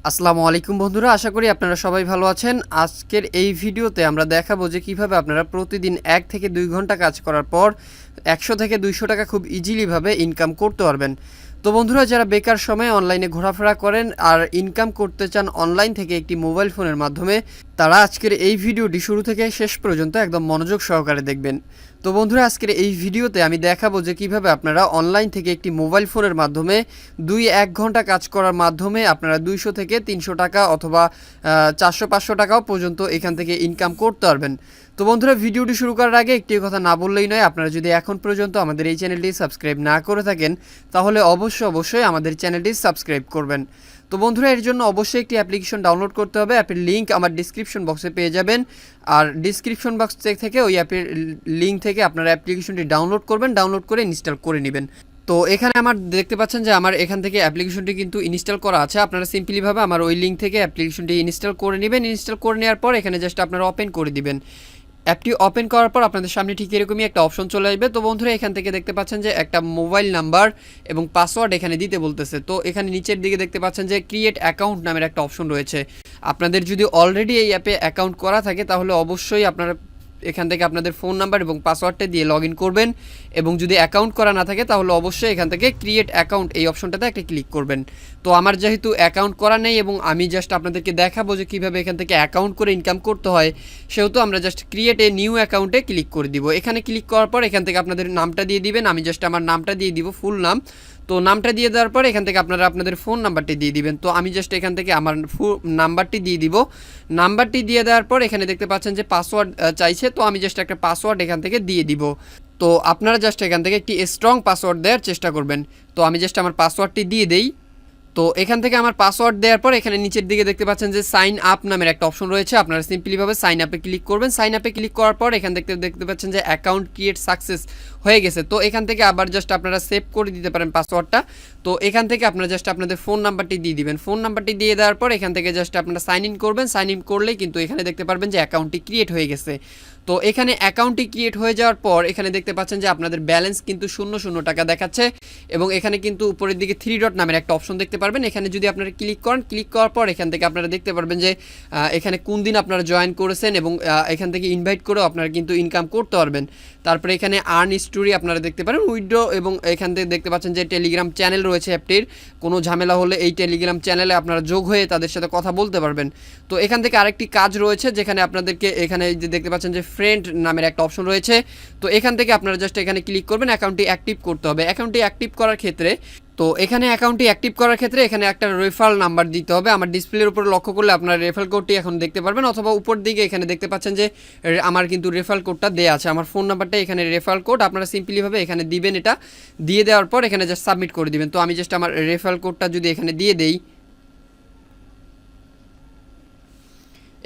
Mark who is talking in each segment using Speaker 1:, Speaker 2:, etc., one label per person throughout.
Speaker 1: আসসালামু আলাইকুম বন্ধুরা, আশা করি আপনারা সবাই ভালো আছেন। আজকের এই ভিডিওতে আমরা দেখাবো যে কিভাবে আপনারা প্রতিদিন 1 থেকে 2 ঘন্টা কাজ করার পর 100 থেকে 200 টাকা খুব ইজিলিভাবে ইনকাম করতে পারবেন। তো বন্ধুরা, যারা বেকার সময়ে অনলাইনে ঘোরাফেরা করেন আর ইনকাম করতে চান অনলাইন থেকে একটি মোবাইল ফোনের মাধ্যমে, তারা আজকের এই ভিডিওটি শুরু থেকে শেষ পর্যন্ত একদম মনোযোগ সহকারে দেখবেন। তো বন্ধুরা, আজকের এই ভিডিওতে আমি দেখাবো যে কিভাবে আপনারা অনলাইন থেকে একটি মোবাইল ফোনের মাধ্যমে 2-1 ঘন্টা কাজ করার মাধ্যমে আপনারা 200 থেকে 300 টাকা অথবা 400-500 টাকাও পর্যন্ত এখান থেকে ইনকাম করতে পারবেন। তো বন্ধুরা, ভিডিওটি শুরু করার আগে একটি কথা না বললেই নয়, আপনারা যদি এখন পর্যন্ত আমাদের এই চ্যানেলটি সাবস্ক্রাইব না করে থাকেন তাহলে অবশ্যই আমাদের চ্যানেলটি সাবস্ক্রাইব করবেন। তো বন্ধুরা, এর জন্য অবশ্যই একটি অ্যাপ্লিকেশন ডাউনলোড করতে হবে। অ্যাপের লিঙ্ক আমার ডিসক্রিপশন বক্সে পেয়ে যাবেন, আর ডিসক্রিপশন বক্স থেকে ওই অ্যাপের লিঙ্ক থেকে আপনারা অ্যাপ্লিকেশনটি ডাউনলোড করবেন, ডাউনলোড করে ইনস্টল করে নেবেন। তো এখানে আমার দেখতে পাচ্ছেন যে আমার এখান থেকে অ্যাপ্লিকেশনটি কিন্তু ইনস্টল করা আছে। আপনারা সিম্পলিভাবে আমার ওই লিঙ্ক থেকে অ্যাপ্লিকেশনটি ইনস্টল করে নেবেন। ইনস্টল করে নেওয়ার পর এখানে জাস্ট আপনারা ওপেন করে দিবেন। অ্যাপটি ওপেন করার পর আপনাদের সামনে ঠিক এরকমই একটা অপশন চলে আসবে। তো বন্ধুরা, এখান থেকে দেখতে পাচ্ছেন যে একটা মোবাইল নাম্বার এবং পাসওয়ার্ড এখানে দিতে বলতেছে। তো এখানে নিচের দিকে দেখতে পাচ্ছেন যে ক্রিয়েট অ্যাকাউন্ট নামের একটা অপশন রয়েছে। আপনাদের যদি অলরেডি এই অ্যাপে অ্যাকাউন্ট করা থাকে তাহলে অবশ্যই আপনারা এখান থেকে আপনাদের ফোন নাম্বার এবং পাসওয়ার্ডটা দিয়ে লগ ইন করবেন, এবং যদি অ্যাকাউন্ট করা না থাকে তাহলে অবশ্যই এখান থেকে ক্রিয়েট অ্যাকাউন্ট এই অপশনটাতে একটা ক্লিক করবেন। তো আমার যেহেতু অ্যাকাউন্ট করা নেই এবং আমি জাস্ট আপনাদেরকে দেখাবো যে কীভাবে এখান থেকে অ্যাকাউন্ট করে ইনকাম করতে হয়, সেহেতু আমরা জাস্ট ক্রিয়েট এ নিউ অ্যাকাউন্টে ক্লিক করে দিব। এখানে ক্লিক করার পর এখান থেকে আপনাদের নামটা দিয়ে দিবেন। আমি জাস্ট আমার নামটা দিয়ে দিব, ফুল নাম। তো নামটা দিয়ে দেওয়ার পর এখান থেকে আপনারা আপনাদের ফোন নাম্বারটি দিয়ে দিবেন। তো আমি জাস্ট এখান থেকে আমার নাম্বারটি দিয়ে দিব। নাম্বারটি দিয়ে দেওয়ার পর এখানে দেখতে পাচ্ছেন যে পাসওয়ার্ড চাইছে, তো আমি জাস্ট একটা পাসওয়ার্ড এখান থেকে দিয়ে দিব। তো আপনারা জাস্ট এখান থেকে একটি স্ট্রং পাসওয়ার্ড দেওয়ার চেষ্টা করবেন। তো আমি জাস্ট আমার পাসওয়ার্ডটি দিয়ে দেই। তো এখান থেকে আমার পাসওয়ার্ড দেওয়ার পর এখানে নিচের দিকে দেখতে পাচ্ছেন যে সাইন আপ নামের একটা অপশন রয়েছে। আপনারা সিম্পলিভাবে সাইন আপে ক্লিক করবেন। সাইন আপে ক্লিক করার পর এখান থেকে দেখতে পাচ্ছেন যে অ্যাকাউন্ট ক্রিয়েট সাকসেস হয়ে গেছে। তো এখান থেকে আবার জাস্ট আপনারা সেভ করে দিতে পারেন পাসওয়ার্ডটা। তো এখান থেকে আপনারা জাস্ট আপনাদের ফোন নাম্বারটি দিয়ে দিবেন। ফোন নাম্বারটি দিয়ে দেওয়ার পর এখান থেকে জাস্ট আপনারা সাইন ইন করবেন। সাইন ইন করলেই কিন্তু এখানে দেখতে পারবেন যে অ্যাকাউন্টটি ক্রিয়েট হয়ে গেছে। তো এখানে অ্যাকাউন্টটি ক্রিয়েট হয়ে যাওয়ার পর এখানে দেখতে পাচ্ছেন যে আপনাদের ব্যালেন্স কিন্তু 0 টাকা দেখাচ্ছে, এবং এখানে কিন্তু উপরের দিকে 3 ডট নামের একটা অপশন দেখতে পারবেন। এখানে যদি আপনারা ক্লিক করেন, ক্লিক করার পর এখান থেকে আপনারা দেখতে পারবেন যে এখানে কোন দিন আপনারা জয়েন করেছেন, এবং এখান থেকে ইনভাইট করেও আপনারা কিন্তু ইনকাম করতে পারবেন। তারপরে এখানে আর্ন স্টোরি আপনারা দেখতে পারেন, উইথড্র, এবং এখান থেকে দেখতে পাচ্ছেন যে টেলিগ্রাম চ্যানেল রয়েছে অ্যাপটির। কোনো ঝামেলা হলে এই টেলিগ্রাম চ্যানেলে আপনারা যোগ হয়ে তাদের সাথে কথা বলতে পারবেন। তো এখান থেকে আরেকটি কাজ রয়েছে যেখানে আপনাদেরকে এখানে যে দেখতে পাচ্ছেন যে ফ্রেন্ড নামের একটা অপশন রয়েছে। তো এখান থেকে আপনারা জাস্ট এখানে ক্লিক করবেন। অ্যাকাউন্টটি অ্যাক্টিভ করতে হবে। অ্যাকাউন্টটি অ্যাক্টিভ করার ক্ষেত্রে এখানে একটা রেফারেল নাম্বার দিতে হবে। আমার ডিসপ্লের উপরে লক্ষ্য করলে আপনারা রেফারেল কোডটি এখন দেখতে পারবেন, অথবা উপর দিকে এখানে দেখতে পাচ্ছেন যে আমার কিন্তু রেফারেল কোডটা দেওয়া আছে। আমার ফোন নাম্বারটা এখানে রেফারেল কোড আপনারা সিম্পলিভাবে এখানে দিবেন। এটা দিয়ে দেওয়ার পর এখানে জাস্ট সাবমিট করে দিবেন। তো আমি জাস্ট আমার রেফারেল কোডটা যদি এখানে দিয়ে দেই,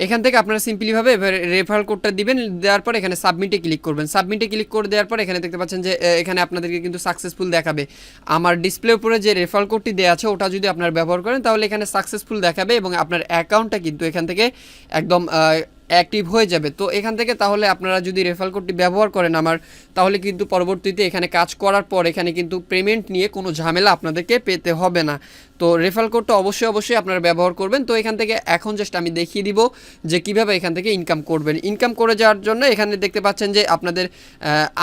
Speaker 1: এখান থেকে আপনারা সিম্পলিভাবে রেফারেল কোডটা দিবেন। দেওয়ার পর এখানে সাবমিটে ক্লিক করবেন। সাবমিটে ক্লিক করে দেওয়ার পর এখানে দেখতে পাচ্ছেন যে এখানে আপনাদেরকে কিন্তু সাকসেসফুল দেখাবে। আমার ডিসপ্লে উপরে যে রেফারেল কোডটি দেওয়া আছে ওটা যদি আপনারা ব্যবহার করেন তাহলে এখানে সাকসেসফুল দেখাবে, এবং আপনার অ্যাকাউন্টটা কিন্তু এখান থেকে একদম অ্যাক্টিভ হয়ে যাবে। তো এখান থেকে তাহলে আপনারা যদি রেফারেল কোডটি ব্যবহার করেন আমার, তাহলে কিন্তু পরবর্তীতে এখানে কাজ করার পর এখানে কিন্তু পেমেন্ট নিয়ে কোনো ঝামেলা আপনাদেরকে পেতে হবে না। তো রেফারেল কোডটা অবশ্যই আপনারা ব্যবহার করবেন। তো এখান থেকে এখন জাস্ট আমি দেখিয়ে দিব যে কিভাবে এখান থেকে ইনকাম করবেন। ইনকাম করে যাওয়ার জন্য এখানে দেখতে পাচ্ছেন যে আপনাদের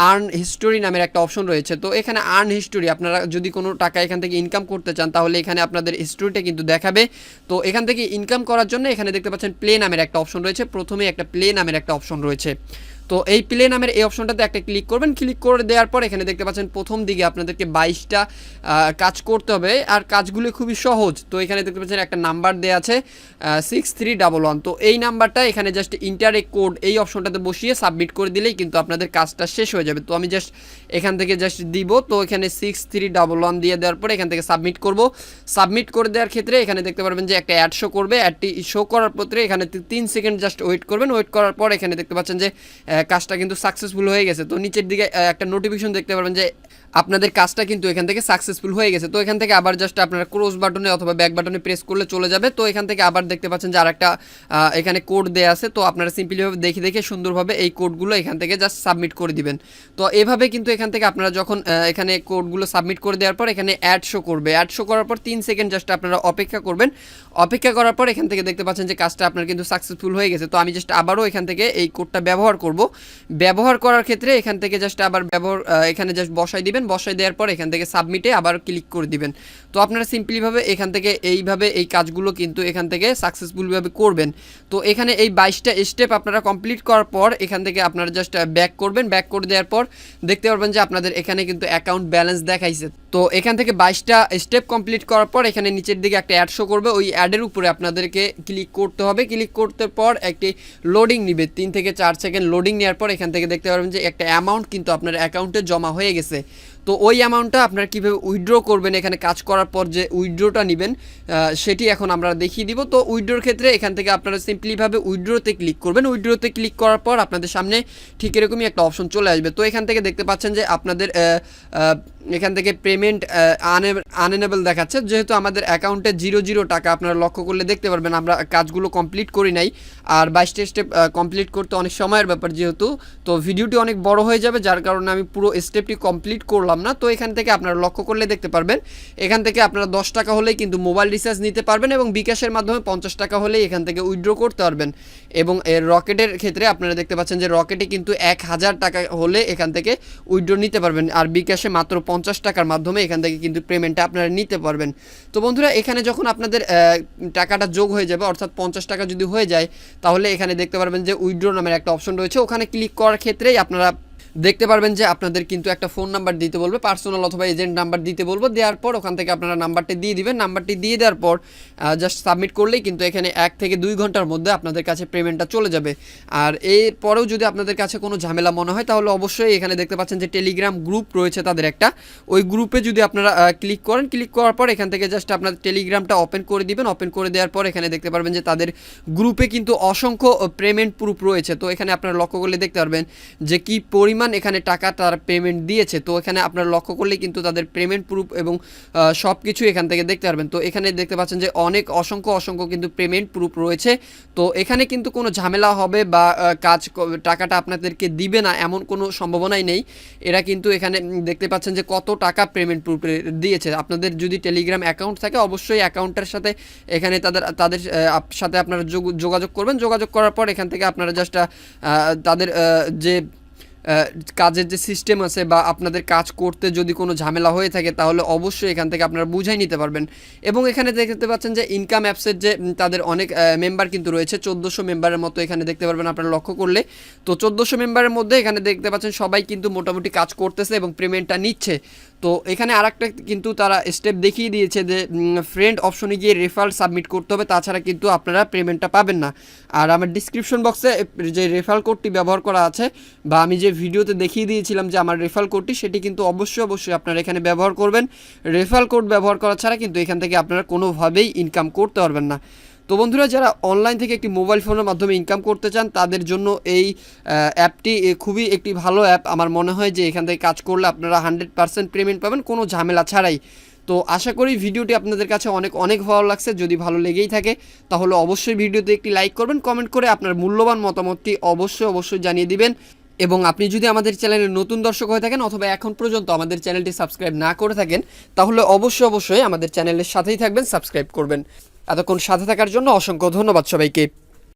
Speaker 1: আর্ন হিস্টোরি নামের একটা অপশন রয়েছে। তো এখানে আর্ন হিস্টোরি, আপনারা যদি কোনো টাকা এখান থেকে ইনকাম করতে চান তাহলে এখানে আপনাদের হিস্টোরিটা কিন্তু দেখাবে। তো এখান থেকে ইনকাম করার জন্য এখানে দেখতে পাচ্ছেন প্লে নামের একটা অপশন রয়েছে। প্রথমে একটা প্লে নামের একটা অপশন রয়েছে। তো এই প্লে নামের এই অপশনটাতে একটা ক্লিক করবেন। ক্লিক করে দেওয়ার পর এখানে দেখতে পাচ্ছেন প্রথম দিকে আপনাদেরকে 22টা কাজ করতে হবে, আর কাজগুলো খুবই সহজ। তো এখানে দেখতে পাচ্ছেন একটা নাম্বার দেওয়া আছে 6311। তো এই নাম্বারটা এখানে জাস্ট ইন্টার এ কোড এই অপশনটাতে বসিয়ে সাবমিট করে দিলেই কিন্তু আপনাদের কাজটা শেষ হয়ে যাবে। তো আমি জাস্ট এখান থেকে জাস্ট দিব। তো এখানে 6311 দিয়ে দেওয়ার পরে এখান থেকে সাবমিট করব। সাবমিট করে দেওয়ার ক্ষেত্রে এখানে দেখতে পারবেন যে একটা অ্যাড শো করবে। অ্যাডটি শো করার পরে এখানে 3 সেকেন্ড জাস্ট ওয়েট করবেন। ওয়েট করার পর এখানে দেখতে পাচ্ছেন যে কাজটা কিন্তু সাকসেসফুল হয়ে গেছে। তো নিচের দিকে একটা নোটিফিকেশন দেখতে পারবেন যে আপনাদের কাজটা কিন্তু এখান থেকে সাকসেসফুল হয়ে গেছে। তো এখান থেকে আবার জাস্ট আপনারা ক্রস বাটনে অথবা ব্যাক বাটনে প্রেস করলে চলে যাবে। তো এখান থেকে আবার দেখতে পাচ্ছেন যে আরেকটা এখানে কোড দেয়া আছে। তো আপনারা সিম্পলিভাবে দেখে দেখে সুন্দরভাবে এই কোডগুলো এখান থেকে জাস্ট সাবমিট করে দিবেন। তো এভাবে কিন্তু এখান থেকে আপনারা যখন এখানে কোডগুলো সাবমিট করে দেওয়ার পর এখানে অ্যাড শো করবে। অ্যাড শো করার পর 3 সেকেন্ড জাস্ট আপনারা অপেক্ষা করবেন। অপেক্ষা করার পর এখান থেকে দেখতে পাচ্ছেন যে কাজটা আপনার কিন্তু সাকসেসফুল হয়ে গেছে। তো আমি জাস্ট আবারও এখান থেকে এই কোডটা ব্যবহার করব। ব্যবহার করার ক্ষেত্রে এখান থেকে জাস্ট আবার এখানে জাস্ট বসাই দিবেন। বসাই দেওয়ার পর এখান থেকে সাবমিটে আবার ক্লিক করে দিবেন। তো আপনারা সিম্পলিভাবে এখান থেকে এইভাবে এই কাজগুলো কিন্তু এখান থেকে সাকসেসফুলভাবে করবেন। তো এখানে এই 22টা স্টেপ আপনারা কমপ্লিট করার পর এখান থেকে আপনারা জাস্ট ব্যাক করবেন। ব্যাক করে দেওয়ার পর দেখতে পারবেন যে আপনাদের এখানে কিন্তু অ্যাকাউন্ট ব্যালেন্স দেখাইছে। তো এখান থেকে 22টা স্টেপ কমপ্লিট করার পর এখানে নিচের দিকে একটা অ্যাড শো করবে। ওই অ্যাডের উপরে আপনাদেরকে ক্লিক করতে হবে। ক্লিক করতে পর একটি লোডিং নিবে, 3 থেকে 4 সেকেন্ড লোডিং নেওয়ার পর এখান থেকে দেখতে পারবেন যে একটা অ্যামাউন্ট কিন্তু আপনার অ্যাকাউন্টে জমা হয়ে গেছে। তো ওই অ্যামাউন্টটা আপনারা কীভাবে উইথড্র করবেন, এখানে কাজ করার পর যে উইথড্রটা নেবেন সেটি এখন আমরা দেখিয়ে দিব। তো উইথড্রোর ক্ষেত্রে এখান থেকে আপনারা সিম্পলিভাবে উইথড্রোতে ক্লিক করবেন। উইথড্রোতে ক্লিক করার পর আপনাদের সামনে ঠিক এরকমই একটা অপশন চলে আসবে। তো এখান থেকে দেখতে পাচ্ছেন যে আপনাদের এখান থেকে পেমেন্ট আনএনেবল দেখাচ্ছে, যেহেতু আমাদের অ্যাকাউন্টে 0 টাকা আপনারা লক্ষ্য করলে দেখতে পারবেন আমরা কাজগুলো কমপ্লিট করি নাই। আর 22টা স্টেপ কমপ্লিট করতে অনেক সময়ের ব্যাপার যেহেতু, তো ভিডিওটি অনেক বড় হয়ে যাবে, যার কারণে আমি পুরো স্টেপটি কমপ্লিট করলাম না। তো এখান থেকে আপনারা লক্ষ্য করলে দেখতে পারবেন এখান থেকে আপনারা 10 টাকা হলেই কিন্তু মোবাইল রিচার্জ নিতে পারবেন এবং বিকাশের মাধ্যমে 50 টাকা হলেই এখান থেকে উইথড্র করতে পারবেন। এবং এর রকেটের ক্ষেত্রে আপনারা দেখতে পাচ্ছেন যে রকেটে কিন্তু 1000 টাকা হলে এখান থেকে উইথড্র নিতে পারবেন, আর বিকাশে মাত্র 50 টাকার মাধ্যমে এখান থেকে কিন্তু পেমেন্টটা আপনারা নিতে পারবেন। তো বন্ধুরা এখানে যখন আপনাদের টাকাটা যোগ হয়ে যাবে, অর্থাৎ 50 টাকা যদি হয়ে যায়, তাহলে এখানে দেখতে পারবেন যে উইথড্র নামের একটা অপশন রয়েছে। ওখানে ক্লিক করার ক্ষেত্রেই আপনারা দেখতে পারবেন যে আপনাদের কিন্তু একটা ফোন নাম্বার দিতে বলবে, পার্সোনাল অথবা এজেন্ট নাম্বার দিতে বলবো। দেওয়ার পর ওখান থেকে আপনারা নাম্বারটি দিয়ে দিবেন। নাম্বারটি দিয়ে দেওয়ার পর জাস্ট সাবমিট করলেই কিন্তু এখানে 1 থেকে 2 ঘন্টার মধ্যে আপনাদের কাছে পেমেন্টটা চলে যাবে। আর এরপরেও যদি আপনাদের কাছে কোনো ঝামেলা মনে হয় তাহলে অবশ্যই এখানে দেখতে পাচ্ছেন যে টেলিগ্রাম গ্রুপ রয়েছে তাদের একটা, ওই গ্রুপে যদি আপনারা ক্লিক করেন, ক্লিক করার পর এখান থেকে জাস্ট আপনাদের টেলিগ্রামটা ওপেন করে দিবেন। ওপেন করে দেওয়ার পর এখানে দেখতে পারবেন যে তাদের গ্রুপে কিন্তু অসংখ্য পেমেন্ট প্রুফ রয়েছে। তো এখানে আপনারা লক্ষ্য করলে দেখতে পারবেন যে কি পরিমাণ এখানে টাকা তারা পেমেন্ট দিয়েছে। তো এখানে আপনারা লক্ষ্য করলে কিন্তু তাদের পেমেন্ট প্রুফ এবং সব কিছু এখান থেকে দেখতে পারবেন। তো এখানে দেখতে পাচ্ছেন যে অনেক অসংখ্য কিন্তু পেমেন্ট প্রুফ রয়েছে। তো এখানে কিন্তু কোনো ঝামেলা হবে বা টাকাটা আপনাদেরকে দিবে না এমন কোনো সম্ভাবনাই নেই। এরা কিন্তু এখানে দেখতে পাচ্ছেন যে কত টাকা পেমেন্ট প্রুফ দিয়েছে। আপনাদের যদি টেলিগ্রাম অ্যাকাউন্ট থাকে অবশ্যই অ্যাকাউন্টের সাথে এখানে তাদের সাথে আপনারা যোগাযোগ করবেন। যোগাযোগ করার পর এখান থেকে আপনারা জাস্ট তাদের যে কাজের যে সিস্টেম আছে বা আপনাদের কাজ করতে যদি কোনো ঝামেলা হয়ে থাকে তাহলে অবশ্যই এখান থেকে আপনারা বুঝাই নিতে পারবেন। এবং এখানে দেখতে পাচ্ছেন যে ইনকাম অ্যাপসের যে তাদের অনেক মেম্বার কিন্তু রয়েছে, 1400 মেম্বারের মতো এখানে দেখতে পারবেন আপনারা লক্ষ্য করলে। তো 1400 মেম্বারের মধ্যে এখানে দেখতে পাচ্ছেন সবাই কিন্তু মোটামুটি কাজ করতেছে এবং পেমেন্টটা নিচ্ছে। তো এখানে আরেকটা কিন্তু তারা স্টেপ দেখিয়ে দিয়েছে যে ফ্রেন্ড অপশনে গিয়ে রেফারেল সাবমিট করতে হবে, তাছাড়া কিন্তু আপনারা পেমেন্টটা পাবেন না। আর আমার ডিসক্রিপশন বক্সে যে রেফারেল কোডটি ব্যবহার করা আছে বা আমি যে ভিডিওতে দেখিয়ে দিয়েছিলাম যে আমার রেফারেল কোডটি, সেটি কিন্তু অবশ্যই আপনারা এখানে ব্যবহার করবেন। রেফারেল কোড ব্যবহার করা ছাড়া কিন্তু এখান থেকে আপনারা কোনোভাবেই ইনকাম করতে পারবেন না। তো বন্ধুরা যারা অনলাইন থেকে একটি মোবাইল ফোনের মাধ্যমে ইনকাম করতে চান তাদের জন্য এই অ্যাপটি খুবই একটি ভালো অ্যাপ। আমার মনে হয় যে এখান থেকে কাজ করলে আপনারা 100% পেমেন্ট পাবেন কোনো ঝামেলা ছাড়াই। তো আশা করি ভিডিওটি আপনাদের কাছে অনেক ভালো লাগছে। যদি ভালো লেগেই থাকে তাহলে অবশ্যই ভিডিওতে একটি লাইক করবেন, কমেন্ট করে আপনার মূল্যবান মতামতটি অবশ্যই জানিয়ে দিবেন। এবং আপনি যদি আমাদের চ্যানেলের নতুন দর্শক হয়ে থাকেন অথবা এখন পর্যন্ত আমাদের চ্যানেলটি সাবস্ক্রাইব না করে থাকেন তাহলে অবশ্যই আমাদের চ্যানেলের সাথেই থাকবেন, সাবস্ক্রাইব করবেন। এতক্ষণ সাথে থাকার জন্য অসংখ্য ধন্যবাদ সবাইকে।